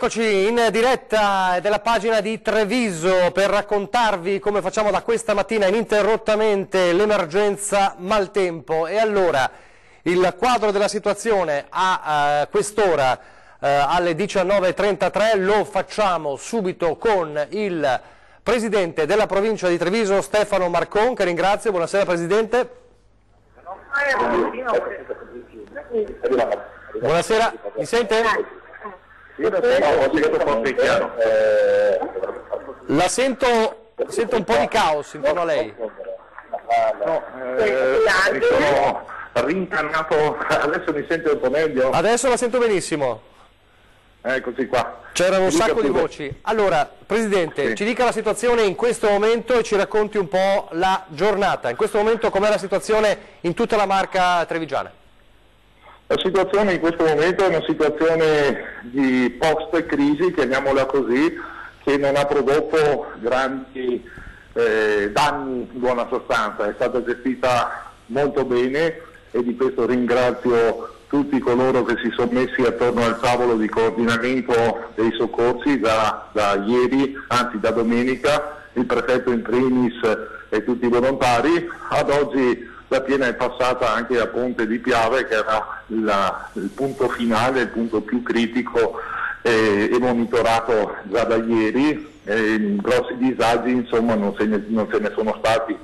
Eccoci in diretta della pagina di Treviso per raccontarvi, come facciamo da questa mattina ininterrottamente, l'emergenza maltempo. E allora il quadro della situazione a quest'ora alle 19:33 lo facciamo subito con il Presidente della provincia di Treviso, Stefano Marcon, che ringrazio. Buonasera Presidente. Buonasera, mi sente? La sento un po' di caos intorno a lei. Mi sono rincannato, adesso mi sente un po' meglio? Adesso la sento benissimo. Eccoci qua. C'erano un sacco di voci. Allora, Presidente, sì, ci dica la situazione in questo momento e ci racconti un po' la giornata. In questo momento com'è la situazione in tutta la Marca trevigiana? La situazione in questo momento è una situazione di post-crisi, chiamiamola così, che non ha prodotto grandi danni in buona sostanza. È stata gestita molto bene e di questo ringrazio tutti coloro che si sono messi attorno al tavolo di coordinamento dei soccorsi da ieri, anzi da domenica, il prefetto in primis e tutti i volontari. Ad oggi la piena è passata anche a Ponte di Piave, che era il punto finale, il punto più critico e monitorato già da ieri. Grossi disagi insomma non se ne sono stati.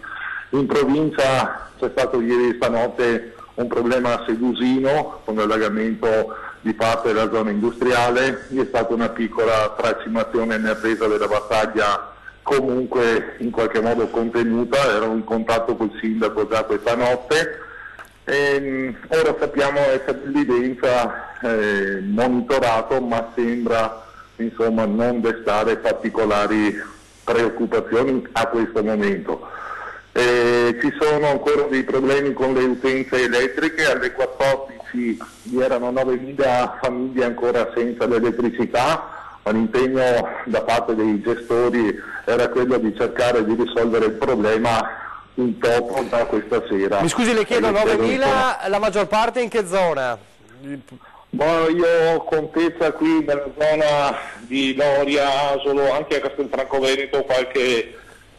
In provincia c'è stato ieri e stanotte un problema a Sedusino con l'allagamento di parte della zona industriale. Vi è stata una piccola tracimazione in attesa della battaglia, comunque in qualche modo contenuta. Ero in contatto col sindaco già questa notte. Ora sappiamo essere l'evidenza monitorato, ma sembra insomma non destare particolari preoccupazioni a questo momento. Ci sono ancora dei problemi con le utenze elettriche. Alle 14 vi erano 9.000 famiglie ancora senza l'elettricità. L'impegno da parte dei gestori era quello di cercare di risolvere il problema in toto da questa sera. Mi scusi, le chiedo 9.000, la maggior parte in che zona? Io ho contezza qui nella zona di Loria, Asolo, anche a Castelfranco Veneto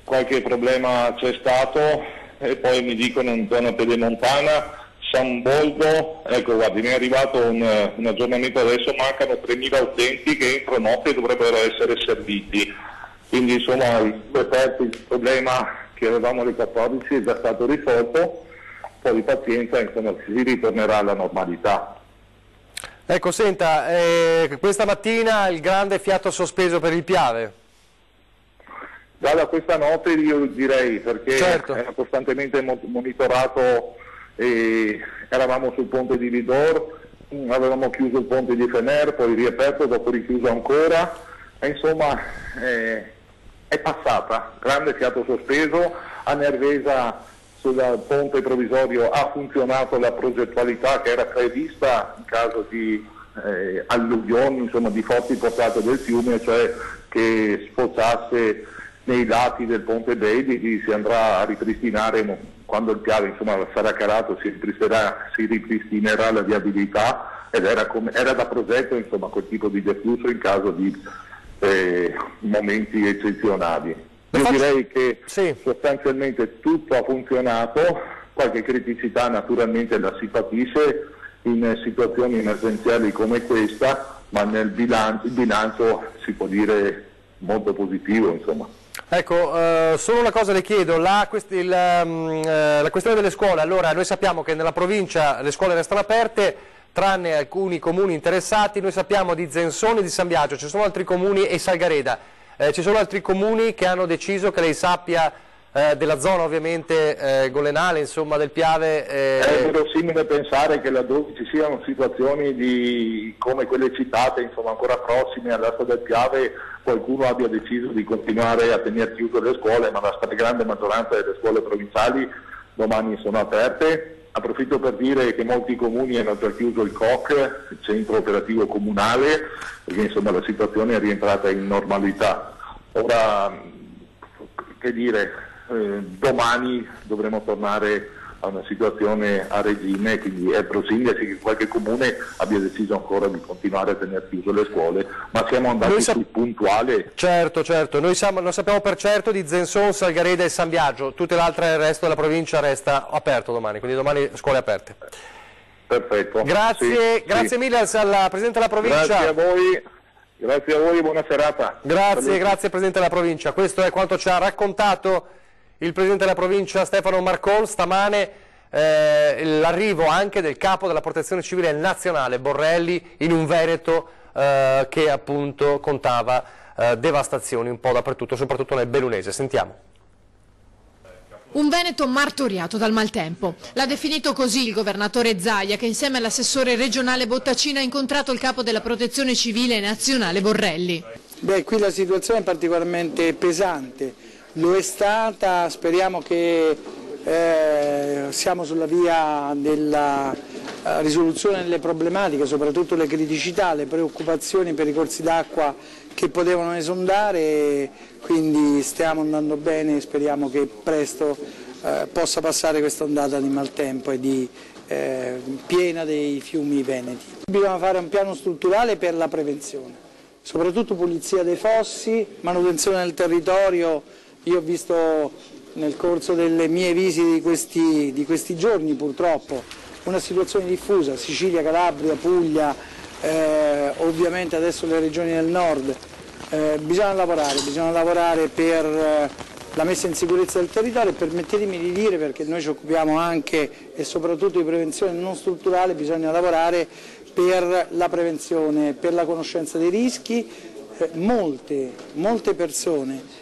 qualche problema c'è stato, e poi mi dicono in zona pedemontana, San Boldo, ecco guardi, mi è arrivato un aggiornamento adesso, mancano 3.000 utenti che entro notte dovrebbero essere serviti, quindi insomma il problema che avevamo alle 14 è già stato risolto, un po' di pazienza, insomma si ritornerà alla normalità. Ecco, senta, questa mattina il grande fiato sospeso per il Piave. Già da questa notte io direi, perché certo, era costantemente monitorato, e eravamo sul ponte di Vidor, avevamo chiuso il ponte di Fener, poi riaperto, dopo richiuso ancora, e insomma è passata, grande fiato sospeso. A Nervesa sul ponte provvisorio ha funzionato la progettualità che era prevista in caso di alluvioni, insomma di forti portate del fiume, cioè che sfociasse nei lati del ponte Bailey. Si andrà a ripristinare quando il Piave insomma sarà calato, si ripristinerà la viabilità, ed era da progetto insomma quel tipo di deflusso in caso di momenti eccezionali. Io direi che sì, sostanzialmente tutto ha funzionato, qualche criticità naturalmente la si patisce in situazioni emergenziali come questa, ma il bilancio si può dire molto positivo insomma. Ecco, solo una cosa le chiedo, la questione delle scuole. Allora, noi sappiamo che nella provincia le scuole restano aperte, tranne alcuni comuni interessati. Noi sappiamo di Zensone e di San Biagio, ci sono altri comuni, e Salgareda. Ci sono altri comuni che hanno deciso, che lei sappia, della zona ovviamente golenale, insomma del Piave. È verosimile pensare che laddove ci siano situazioni come quelle citate, insomma ancora prossime all'asta del Piave, qualcuno abbia deciso di continuare a tenere chiuse le scuole, ma la stragrande maggioranza delle scuole provinciali domani sono aperte. Approfitto per dire che molti comuni hanno già chiuso il COC, il centro operativo comunale, perché insomma la situazione è rientrata in normalità. Ora, che dire, domani dovremo tornare a una situazione a regime, quindi è prosindaci che qualche comune abbia deciso ancora di continuare a tenere chiuse le scuole, ma siamo andati sul puntuale. Certo, noi sappiamo per certo di Zenzon, Salgareda e San Biagio, tutte le altre, il resto della provincia resta aperto domani, quindi domani scuole aperte. Perfetto. Grazie, grazie mille al Presidente della Provincia. Grazie a voi, buona serata. Grazie Presidente della Provincia. Questo è quanto ci ha raccontato il Presidente della Provincia Stefano Marcon stamane, l'arrivo anche del capo della Protezione Civile Nazionale Borrelli in un Veneto che appunto contava devastazioni un po' dappertutto, soprattutto nel Bellunese. Sentiamo. Un Veneto martoriato dal maltempo. L'ha definito così il governatore Zaia, che insieme all'assessore regionale Bottacina ha incontrato il capo della Protezione Civile Nazionale Borrelli. Qui la situazione è particolarmente pesante, lo è stata, speriamo che siamo sulla via della risoluzione delle problematiche, soprattutto le criticità, le preoccupazioni per i corsi d'acqua che potevano esondare, quindi stiamo andando bene e speriamo che presto possa passare questa ondata di maltempo e di piena dei fiumi veneti. Bisogna fare un piano strutturale per la prevenzione, soprattutto pulizia dei fossi, manutenzione del territorio. Io ho visto nel corso delle mie visite di questi giorni purtroppo una situazione diffusa, Sicilia, Calabria, Puglia, ovviamente adesso le regioni del nord. Bisogna lavorare per la messa in sicurezza del territorio e permettetemi di dire, perché noi ci occupiamo anche e soprattutto di prevenzione non strutturale, bisogna lavorare per la prevenzione, per la conoscenza dei rischi. Molte persone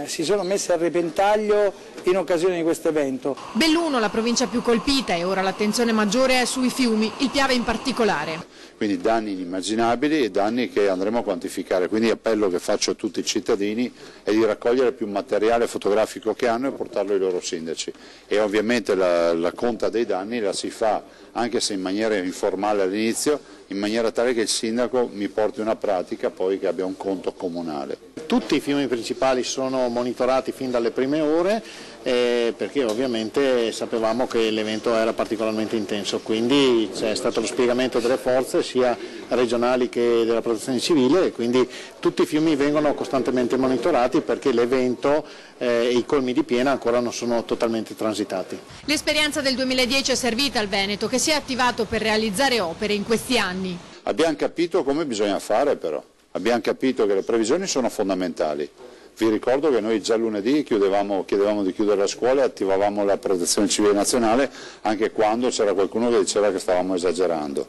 si sono messe a repentaglio in occasione di questo evento. Belluno, la provincia più colpita, e ora l'attenzione maggiore è sui fiumi, il Piave in particolare. Quindi danni inimmaginabili e danni che andremo a quantificare, quindi l'appello che faccio a tutti i cittadini è di raccogliere più materiale fotografico che hanno e portarlo ai loro sindaci, e ovviamente la conta dei danni la si fa, anche se in maniera informale all'inizio, in maniera tale che il sindaco mi porti una pratica poi che abbia un conto comunale. Tutti i fiumi principali sono monitorati fin dalle prime ore perché ovviamente sapevamo che l'evento era particolarmente intenso, quindi c'è stato lo spiegamento delle forze sia regionali che della protezione civile, e quindi tutti i fiumi vengono costantemente monitorati perché l'evento e i colmi di piena ancora non sono totalmente transitati. L'esperienza del 2010 è servita al Veneto, che si è attivato per realizzare opere in questi anni. Abbiamo capito come bisogna fare però, abbiamo capito che le previsioni sono fondamentali. Vi ricordo che noi già lunedì chiedevamo di chiudere la scuola e attivavamo la Protezione Civile Nazionale anche quando c'era qualcuno che diceva che stavamo esagerando.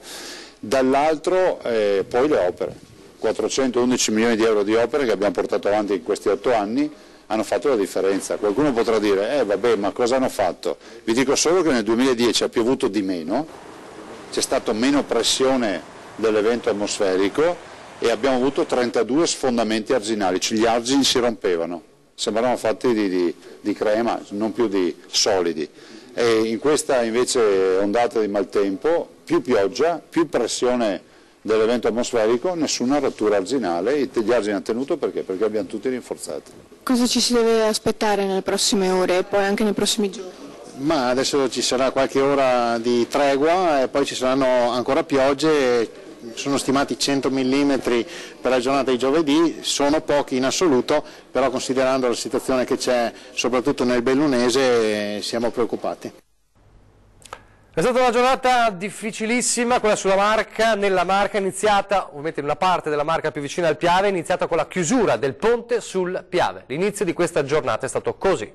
Dall'altro poi le opere, 411 milioni di euro di opere che abbiamo portato avanti in questi 8 anni hanno fatto la differenza. Qualcuno potrà dire, vabbè, ma cosa hanno fatto? Vi dico solo che nel 2010 ha piovuto di meno, c'è stata meno pressione dell'evento atmosferico e abbiamo avuto 32 sfondamenti arginali, gli argini si rompevano, sembravano fatti di crema, non più di solidi. E in questa invece ondata di maltempo, più pioggia, più pressione dell'evento atmosferico, nessuna rottura arginale, gli argini hanno tenuto perché abbiamo tutti rinforzati. Cosa ci si deve aspettare nelle prossime ore e poi anche nei prossimi giorni? Ma adesso ci sarà qualche ora di tregua e poi ci saranno ancora piogge. Sono stimati 100 mm per la giornata di giovedì, sono pochi in assoluto, però considerando la situazione che c'è soprattutto nel Bellunese siamo preoccupati. È stata una giornata difficilissima, quella sulla Marca, nella Marca, iniziata, ovviamente in una parte della Marca più vicina al Piave, iniziata con la chiusura del ponte sul Piave. L'inizio di questa giornata è stato così.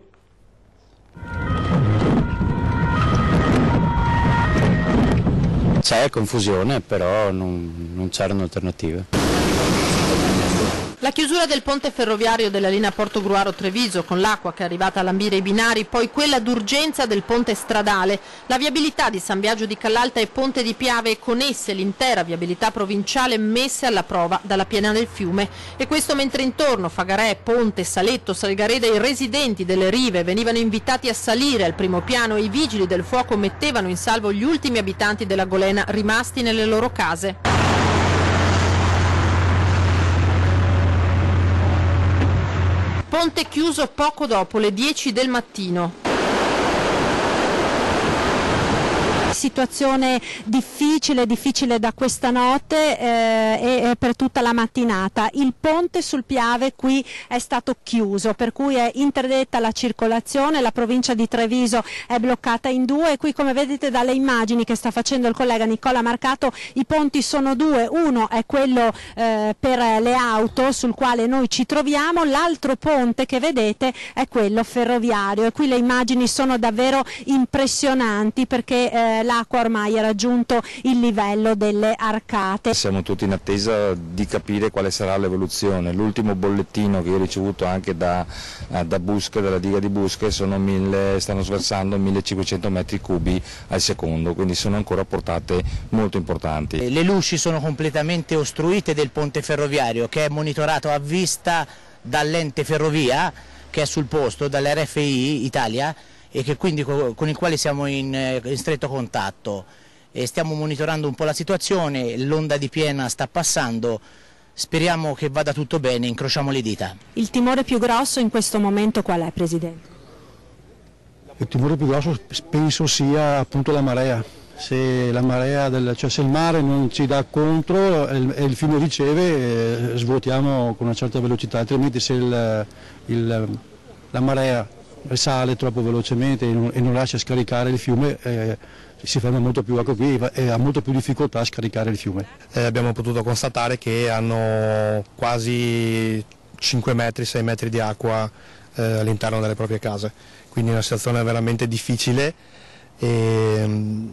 C'è confusione, però non c'erano alternative. La chiusura del ponte ferroviario della linea Portogruaro-Treviso con l'acqua che è arrivata a lambire i binari, poi quella d'urgenza del ponte stradale, la viabilità di San Biagio di Callalta e Ponte di Piave e con esse l'intera viabilità provinciale messe alla prova dalla piena del fiume. E questo mentre intorno Fagarè, Ponte, Saletto, Salgareda i residenti delle rive venivano invitati a salire al primo piano e i vigili del fuoco mettevano in salvo gli ultimi abitanti della Golena rimasti nelle loro case. Ponte chiuso poco dopo le 10 del mattino. situazione difficile da questa notte e per tutta la mattinata. Il ponte sul Piave qui è stato chiuso, per cui è interdetta la circolazione, la provincia di Treviso è bloccata in due e qui, come vedete dalle immagini che sta facendo il collega Nicola Marcato, i ponti sono due, uno è quello per le auto sul quale noi ci troviamo, l'altro ponte che vedete è quello ferroviario e qui le immagini sono davvero impressionanti perché l'acqua ormai ha raggiunto il livello delle arcate. Siamo tutti in attesa di capire quale sarà l'evoluzione. L'ultimo bollettino che io ho ricevuto anche da Busche, dalla diga di Busche, stanno sversando 1500 metri cubi al secondo, quindi sono ancora portate molto importanti. Le luci sono completamente ostruite del ponte ferroviario che è monitorato a vista dall'ente ferrovia che è sul posto, dall'RFI Italia, e che quindi con il quale siamo in stretto contatto e stiamo monitorando un po' la situazione. L'onda di piena sta passando, speriamo che vada tutto bene, incrociamo le dita. Il timore più grosso in questo momento qual è, Presidente? Il timore più grosso penso sia appunto la marea. Se la marea, se il mare non ci dà contro e il fiume riceve, svuotiamo con una certa velocità, altrimenti se la marea risale troppo velocemente e non lascia scaricare il fiume, si ferma molto più acqua qui e ha molto più difficoltà a scaricare il fiume. Abbiamo potuto constatare che hanno quasi 5 metri, 6 metri di acqua all'interno delle proprie case, quindi è una situazione veramente difficile e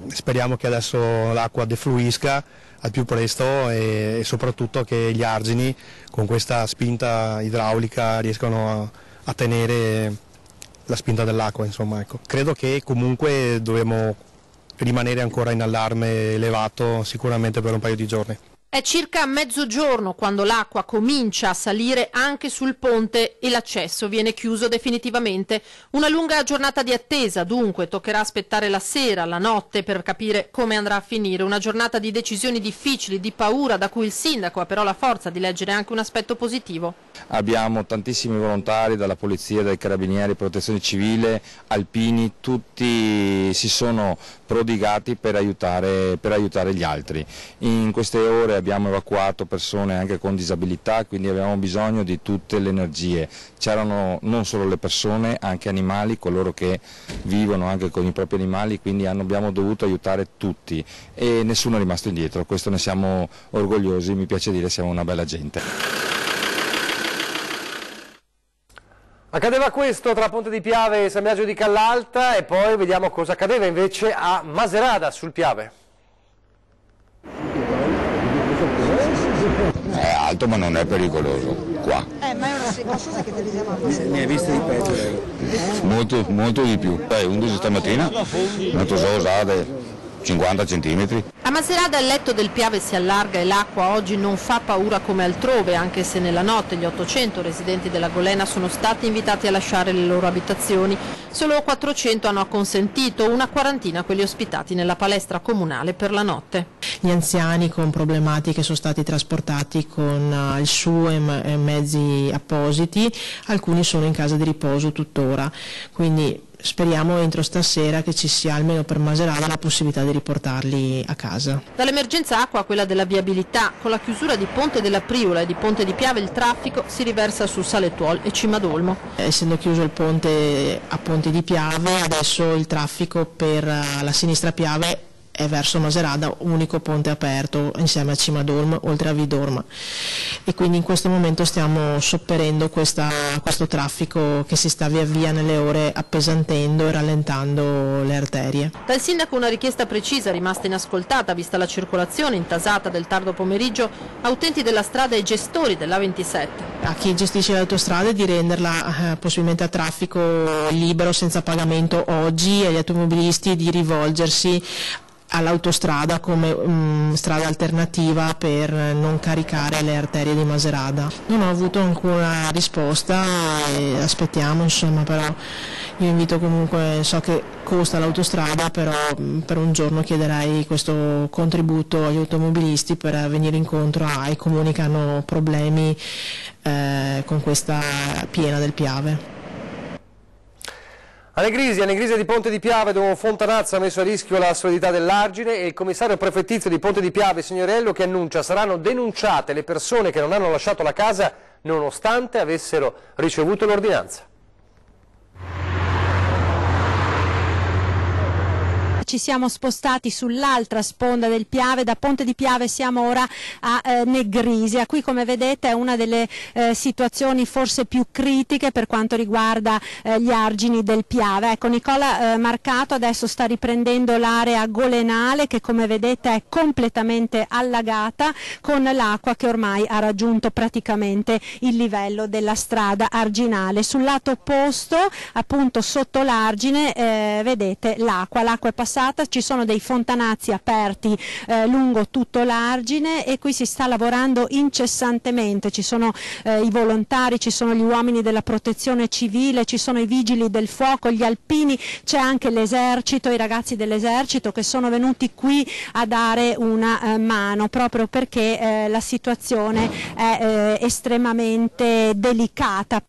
speriamo che adesso l'acqua defluisca al più presto e soprattutto che gli argini con questa spinta idraulica riescano a tenere la spinta dell'acqua, insomma, ecco. Credo che comunque dovremo rimanere ancora in allarme elevato sicuramente per un paio di giorni. È circa mezzogiorno quando l'acqua comincia a salire anche sul ponte e l'accesso viene chiuso definitivamente. Una lunga giornata di attesa, dunque, toccherà aspettare la sera, la notte per capire come andrà a finire. Una giornata di decisioni difficili, di paura, da cui il sindaco ha però la forza di leggere anche un aspetto positivo. Abbiamo tantissimi volontari dalla polizia, dai carabinieri, protezione civile, alpini, tutti si sono prodigati per aiutare gli altri. In queste ore abbiamo evacuato persone anche con disabilità, quindi abbiamo bisogno di tutte le energie. C'erano non solo le persone, anche animali, coloro che vivono anche con i propri animali, quindi abbiamo dovuto aiutare tutti e nessuno è rimasto indietro. Questo ne siamo orgogliosi, mi piace dire siamo una bella gente. Accadeva questo tra Ponte di Piave e San Biagio di Callalta e poi vediamo cosa accadeva invece a Maserata sul Piave. È alto ma non è pericoloso qua. Ma è una cosa che ti diciamo a Maserata. Ne hai visto di peggio? Molto di più. 11 stamattina, l'altro giorno usate 50 centimetri. A Maserata il letto del Piave si allarga e l'acqua oggi non fa paura come altrove, anche se nella notte gli 800 residenti della Golena sono stati invitati a lasciare le loro abitazioni. Solo 400 hanno acconsentito, una quarantina quelli ospitati nella palestra comunale per la notte. Gli anziani con problematiche sono stati trasportati con il SU e mezzi appositi, alcuni sono in casa di riposo tuttora, quindi speriamo entro stasera che ci sia almeno per Maserata la possibilità di riportarli a casa. Dall'emergenza acqua a quella della viabilità, con la chiusura di Ponte della Priola e di Ponte di Piave il traffico si riversa su Salettuol e Cimadolmo. Essendo chiuso il ponte a Ponte di Piave, adesso il traffico per la sinistra Piave è verso Maserata, unico ponte aperto insieme a Cimadolmo oltre a Vidorma, e quindi in questo momento stiamo sopperendo questo traffico che si sta via via nelle ore appesantendo e rallentando le arterie. Dal sindaco una richiesta precisa rimasta inascoltata vista la circolazione intasata del tardo pomeriggio a utenti della strada e gestori dell'A27. A chi gestisce le autostrade di renderla possibilmente a traffico libero senza pagamento oggi e agli automobilisti di rivolgersi all'autostrada come strada alternativa per non caricare le arterie di Maserata. Non ho avuto ancora risposta e aspettiamo, insomma, però io invito comunque, so che costa l'autostrada, però per un giorno chiederei questo contributo agli automobilisti per venire incontro ai comuni che hanno problemi con questa piena del Piave. Anegrisia di Ponte di Piave, dove un fontanazzo ha messo a rischio la solidità dell'argine, e il commissario prefettizio di Ponte di Piave, Signorello, che annuncia saranno denunciate le persone che non hanno lasciato la casa nonostante avessero ricevuto l'ordinanza. Ci siamo spostati sull'altra sponda del Piave, da Ponte di Piave siamo ora a Negrisia. Qui, come vedete, è una delle situazioni forse più critiche per quanto riguarda gli argini del Piave. Ecco, Nicola Marcato adesso sta riprendendo l'area golenale, che come vedete è completamente allagata, con l'acqua che ormai ha raggiunto praticamente il livello della strada arginale. Sul lato opposto, appunto sotto l'argine, vedete l'acqua è passata. Ci sono dei fontanazzi aperti lungo tutto l'argine, e qui si sta lavorando incessantemente. Ci sono i volontari, ci sono gli uomini della protezione civile, ci sono i vigili del fuoco, gli alpini, c'è anche l'esercito, i ragazzi dell'esercito che sono venuti qui a dare una mano, proprio perché la situazione è estremamente delicata.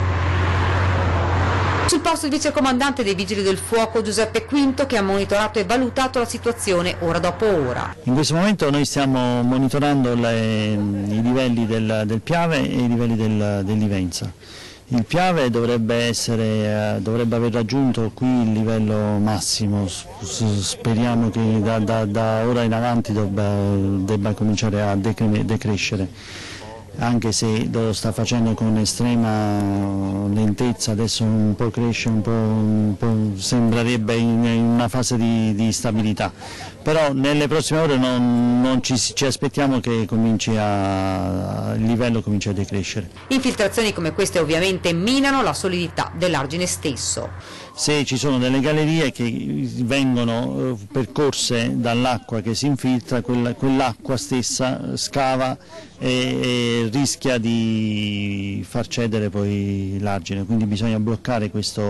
Sul posto il vicecomandante dei Vigili del Fuoco Giuseppe Quinto, che ha monitorato e valutato la situazione ora dopo ora. In questo momento noi stiamo monitorando i livelli del Piave e i livelli dell'Ivenza. Il Piave dovrebbe aver raggiunto qui il livello massimo, speriamo che da ora in avanti debba cominciare a decrescere. Anche se lo sta facendo con estrema lentezza, adesso un po' cresce, un po' sembrerebbe in una fase di stabilità, però nelle prossime ore ci aspettiamo che il livello cominci a decrescere. Infiltrazioni come queste ovviamente minano la solidità dell'argine stesso. Se ci sono delle gallerie che vengono percorse dall'acqua che si infiltra, quell'acqua stessa scava e rischia di far cedere poi l'argine, quindi bisogna bloccare questa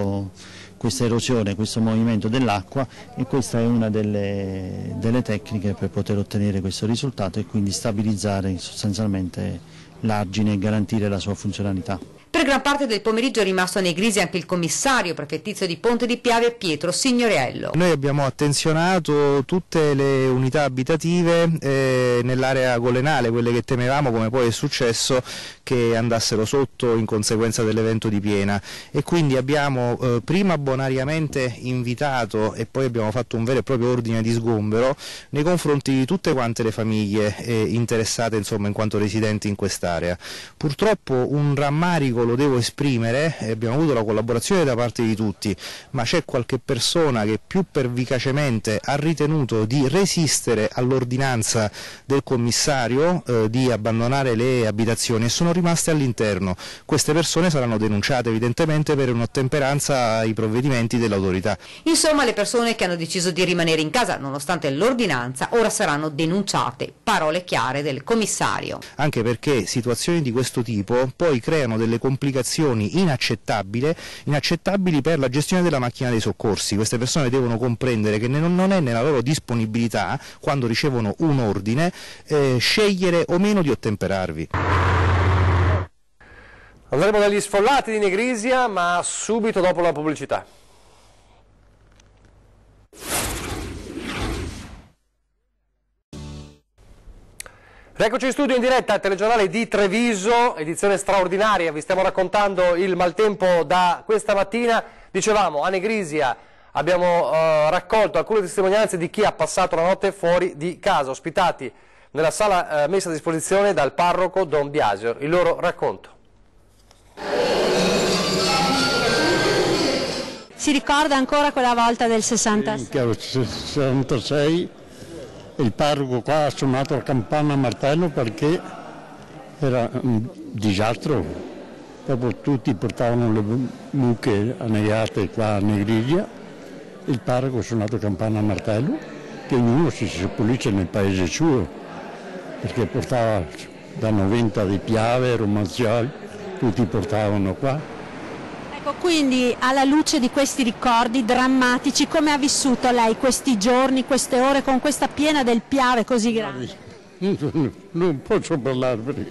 erosione, questo movimento dell'acqua, e questa è una delle tecniche per poter ottenere questo risultato e quindi stabilizzare sostanzialmente l'argine e garantire la sua funzionalità. Per gran parte del pomeriggio è rimasto a Negrisia anche il commissario prefettizio di Ponte di Piave, Pietro Signorello. Noi abbiamo attenzionato tutte le unità abitative nell'area golenale, quelle che temevamo, come poi è successo, che andassero sotto in conseguenza dell'evento di piena, e quindi abbiamo prima bonariamente invitato e poi abbiamo fatto un vero e proprio ordine di sgombero nei confronti di tutte quante le famiglie interessate, insomma, in quanto residenti in quest'area. Purtroppo un rammarico lo devo esprimere, abbiamo avuto la collaborazione da parte di tutti, ma c'è qualche persona che più pervicacemente ha ritenuto di resistere all'ordinanza del commissario di abbandonare le abitazioni e sono rimaste all'interno. Queste persone saranno denunciate evidentemente per un'ottemperanza ai provvedimenti dell'autorità. Insomma, le persone che hanno deciso di rimanere in casa nonostante l'ordinanza ora saranno denunciate. Parole chiare del commissario. Anche perché situazioni di questo tipo poi creano delle complicazioni inaccettabili per la gestione della macchina dei soccorsi. Queste persone devono comprendere che non è nella loro disponibilità, quando ricevono un ordine, scegliere o meno di ottemperarvi. Andremo dagli sfollati di Negrisia, ma subito dopo la pubblicità. Eccoci in studio in diretta al telegiornale di Treviso, edizione straordinaria, vi stiamo raccontando il maltempo da questa mattina. Dicevamo, a Negrisia abbiamo raccolto alcune testimonianze di chi ha passato la notte fuori di casa, ospitati nella sala messa a disposizione dal parroco Don Biasio. Il loro racconto. Si ricorda ancora quella volta del 66? Il parroco qua ha suonato la campana a martello perché era un disastro. Dopo tutti portavano le mucche annegate qua a Negrisia. Il parroco ha suonato la campana a martello, che ognuno si sepolisse nel paese suo, perché portava da 90 di Piave, Romanzioli, tutti portavano qua. Quindi, alla luce di questi ricordi drammatici, come ha vissuto lei questi giorni, queste ore, con questa piena del Piave così grande? Non posso parlare perché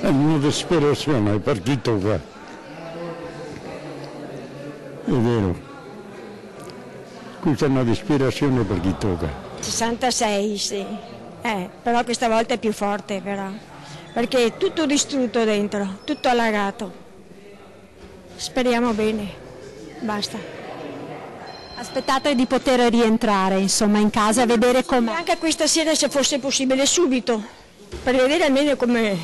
è una disperazione, è partito qua. vero. Questa è una disperazione per chi tocca. 66, sì. Però questa volta è più forte, però. Perché è tutto distrutto dentro, tutto allagato. Speriamo bene. Basta. Aspettate di poter rientrare, insomma, in casa e vedere com'è. Anche questa sera, se fosse possibile, subito. Per vedere almeno come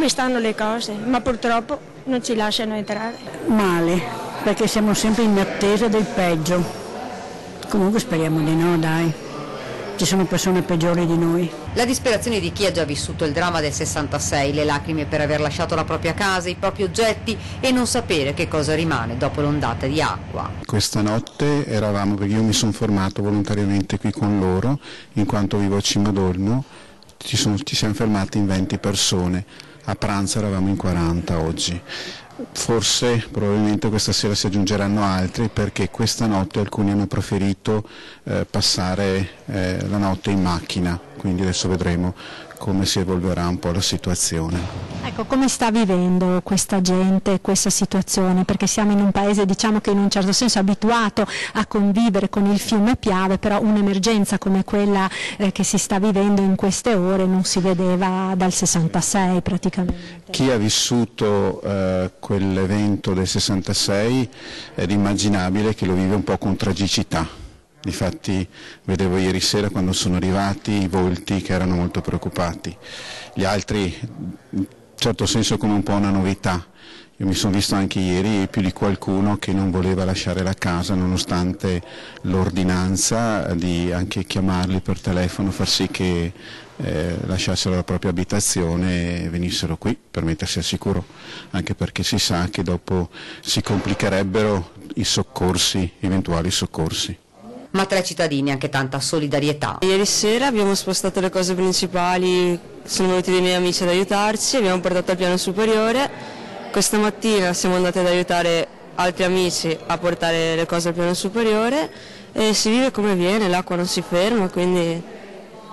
stanno le cose. Ma purtroppo non ci lasciano entrare. Male, perché siamo sempre in attesa del peggio. Comunque speriamo di no, dai. Ci sono persone peggiori di noi. La disperazione di chi ha già vissuto il dramma del 66, le lacrime per aver lasciato la propria casa, i propri oggetti e non sapere che cosa rimane dopo l'ondata di acqua. Questa notte eravamo, perché io mi sono fermato volontariamente qui con loro, in quanto vivo a Cimadolmo, ci siamo fermati in 20 persone, a pranzo eravamo in 40 oggi. Forse, probabilmente questa sera si aggiungeranno altri, perché questa notte alcuni hanno preferito passare la notte in macchina, quindi adesso vedremo come si evolverà un po' la situazione. Ecco, come sta vivendo questa gente questa situazione? Perché siamo in un paese, diciamo, che in un certo senso è abituato a convivere con il fiume Piave, però un'emergenza come quella che si sta vivendo in queste ore non si vedeva dal 66 praticamente. Chi ha vissuto quell'evento del 66 è immaginabile che lo vive un po' con tragicità. Difatti vedevo ieri sera, quando sono arrivati, i volti che erano molto preoccupati. Gli altri, in certo senso, come un po' una novità. Io mi sono visto anche ieri più di qualcuno che non voleva lasciare la casa nonostante l'ordinanza di anche chiamarli per telefono, far sì che lasciassero la propria abitazione e venissero qui per mettersi al sicuro, anche perché si sa che dopo si complicherebbero i soccorsi, eventuali soccorsi. Ma tra i cittadini anche tanta solidarietà. Ieri sera abbiamo spostato le cose principali, sono venuti dei miei amici ad aiutarci, abbiamo portato al piano superiore. Questa mattina siamo andati ad aiutare altri amici a portare le cose al piano superiore e si vive come viene, l'acqua non si ferma, quindi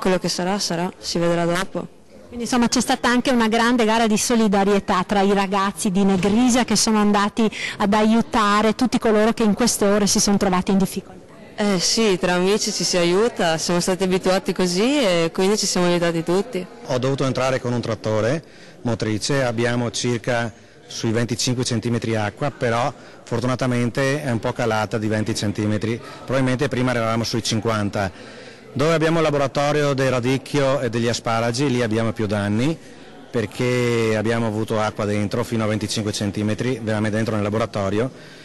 quello che sarà, sarà, si vedrà dopo. Quindi insomma c'è stata anche una grande gara di solidarietà tra i ragazzi di Negrisia che sono andati ad aiutare tutti coloro che in queste ore si sono trovati in difficoltà. Sì, tra amici ci si aiuta, siamo stati abituati così e quindi ci siamo aiutati tutti. Ho dovuto entrare con un trattore motrice, abbiamo circa sui 25 cm acqua, però fortunatamente è un po' calata di 20 cm, probabilmente prima eravamo sui 50. Dove abbiamo il laboratorio del radicchio e degli asparagi, lì abbiamo più danni, perché abbiamo avuto acqua dentro fino a 25 cm, veramente dentro nel laboratorio.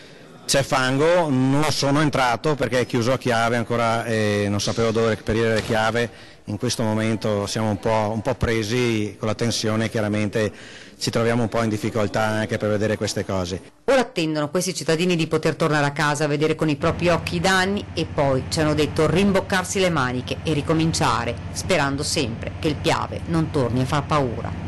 C'è fango, non sono entrato perché è chiuso a chiave ancora e non sapevo dove reperire le chiave. In questo momento siamo un po' presi con la tensione, chiaramente ci troviamo un po' in difficoltà anche per vedere queste cose. Ora attendono questi cittadini di poter tornare a casa, vedere con i propri occhi i danni e poi, ci hanno detto, rimboccarsi le maniche e ricominciare, sperando sempre che il Piave non torni a far paura.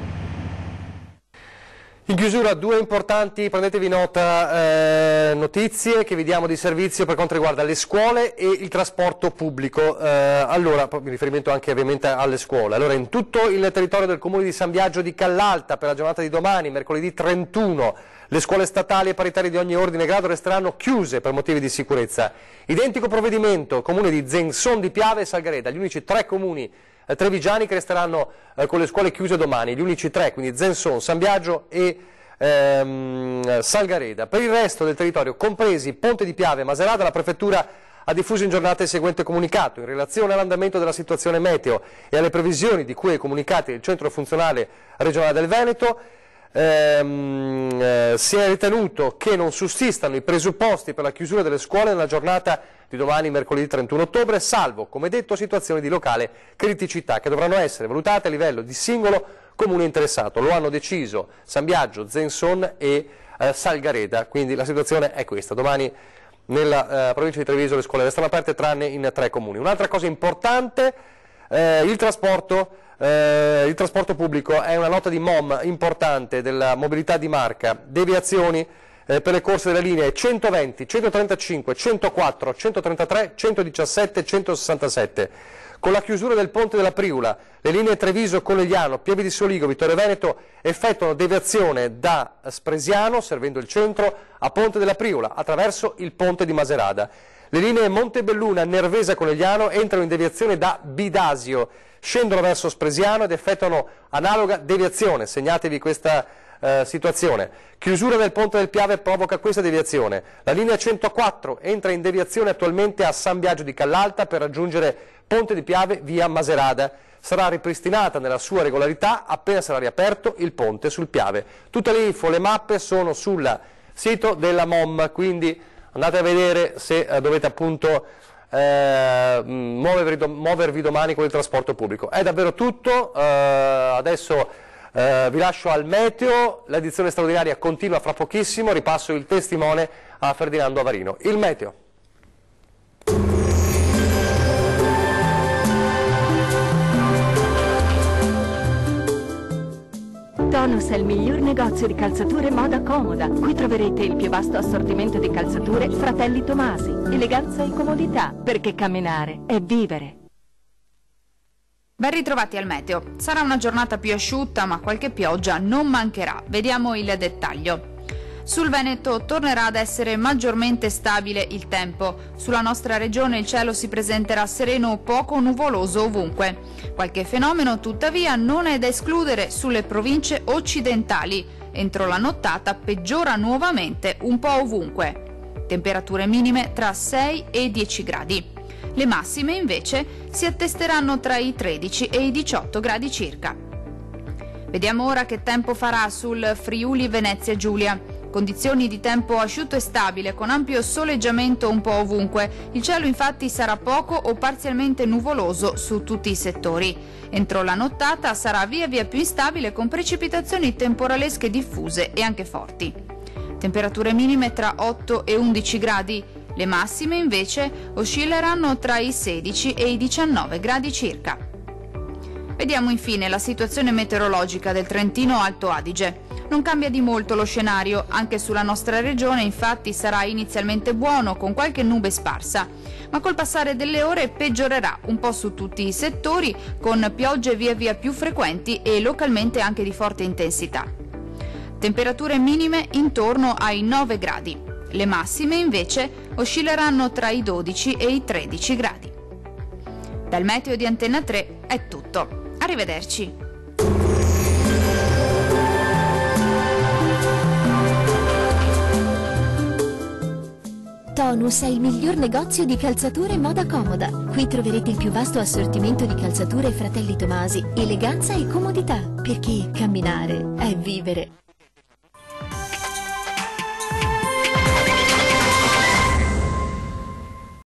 In chiusura due importanti, prendetevi nota, notizie che vi diamo di servizio per quanto riguarda le scuole e il trasporto pubblico. Allora, in riferimento anche ovviamente alle scuole. Allora, in tutto il territorio del comune di San Biagio di Callalta per la giornata di domani, mercoledì 31, le scuole statali e paritarie di ogni ordine e grado resteranno chiuse per motivi di sicurezza. Identico provvedimento, comune di Zenzon di Piave e Salgareda, gli unici tre comuni trevigiani che resteranno con le scuole chiuse domani, gli unici tre, quindi Zenzon, San Biagio e Salgareda. Per il resto del territorio, compresi Ponte di Piave e Macerata, la Prefettura ha diffuso in giornata il seguente comunicato. In relazione all'andamento della situazione meteo e alle previsioni di cui è comunicati il Centro Funzionale Regionale del Veneto, si è ritenuto che non sussistano i presupposti per la chiusura delle scuole nella giornata di domani, mercoledì 31 ottobre, salvo, come detto, situazioni di locale criticità che dovranno essere valutate a livello di singolo comune interessato. Lo hanno deciso San Biagio, Zenzon e Salgareda, quindi la situazione è questa. Domani nella provincia di Treviso le scuole restano aperte tranne in tre comuni. Un'altra cosa importante, il trasporto pubblico è una nota di MOM importante della mobilità di Marca, deviazioni per le corse delle linee 120, 135, 104, 133, 117 e 167. Con la chiusura del ponte della Priula, le linee Treviso-Conegliano, Pieve di Soligo, Vittorio Veneto effettuano deviazione da Spresiano, servendo il centro, a Ponte della Priula, attraverso il ponte di Maserada. Le linee Montebelluna, Nervesa-Conegliano entrano in deviazione da Bidasio, scendono verso Spresiano ed effettuano analoga deviazione. Segnatevi questa situazione. Chiusura del ponte del Piave provoca questa deviazione. La linea 104 entra in deviazione attualmente a San Biagio di Callalta per raggiungere Ponte di Piave via Maserada. Sarà ripristinata nella sua regolarità appena sarà riaperto il ponte sul Piave. Tutte le info, le mappe sono sul sito della MOM, quindi andate a vedere se dovete appunto muovervi domani con il trasporto pubblico. È davvero tutto, adesso vi lascio al meteo, l'edizione straordinaria continua fra pochissimo, ripasso il testimone a Ferdinando Avarino. Il meteo. Tonus è il miglior negozio di calzature moda comoda. Qui troverete il più vasto assortimento di calzature Fratelli Tomasi. Eleganza e comodità, perché camminare è vivere. Ben ritrovati al meteo. Sarà una giornata più asciutta, ma qualche pioggia non mancherà. Vediamo il dettaglio. Sul Veneto tornerà ad essere maggiormente stabile il tempo. Sulla nostra regione il cielo si presenterà sereno o poco nuvoloso ovunque. Qualche fenomeno, tuttavia, non è da escludere sulle province occidentali. Entro la nottata peggiora nuovamente un po' ovunque. Temperature minime tra 6 e i 10 gradi. Le massime invece si attesteranno tra i 13 e i 18 gradi circa. Vediamo ora che tempo farà sul Friuli Venezia Giulia. Condizioni di tempo asciutto e stabile con ampio soleggiamento un po' ovunque. Il cielo infatti sarà poco o parzialmente nuvoloso su tutti i settori. Entro la nottata sarà via via più instabile con precipitazioni temporalesche diffuse e anche forti. Temperature minime tra 8 e 11 gradi. Le massime invece oscilleranno tra i 16 e i 19 gradi circa. Vediamo infine la situazione meteorologica del Trentino Alto Adige. Non cambia di molto lo scenario, anche sulla nostra regione infatti sarà inizialmente buono con qualche nube sparsa, ma col passare delle ore peggiorerà un po' su tutti i settori con piogge via via più frequenti e localmente anche di forte intensità. Temperature minime intorno ai 9 gradi. Le massime invece oscilleranno tra i 12 e i 13 gradi. Dal meteo di Antenna 3 è tutto. Arrivederci. Tonus è il miglior negozio di calzature moda comoda. Qui troverete il più vasto assortimento di calzature Fratelli Tomasi, eleganza e comodità, perché camminare è vivere.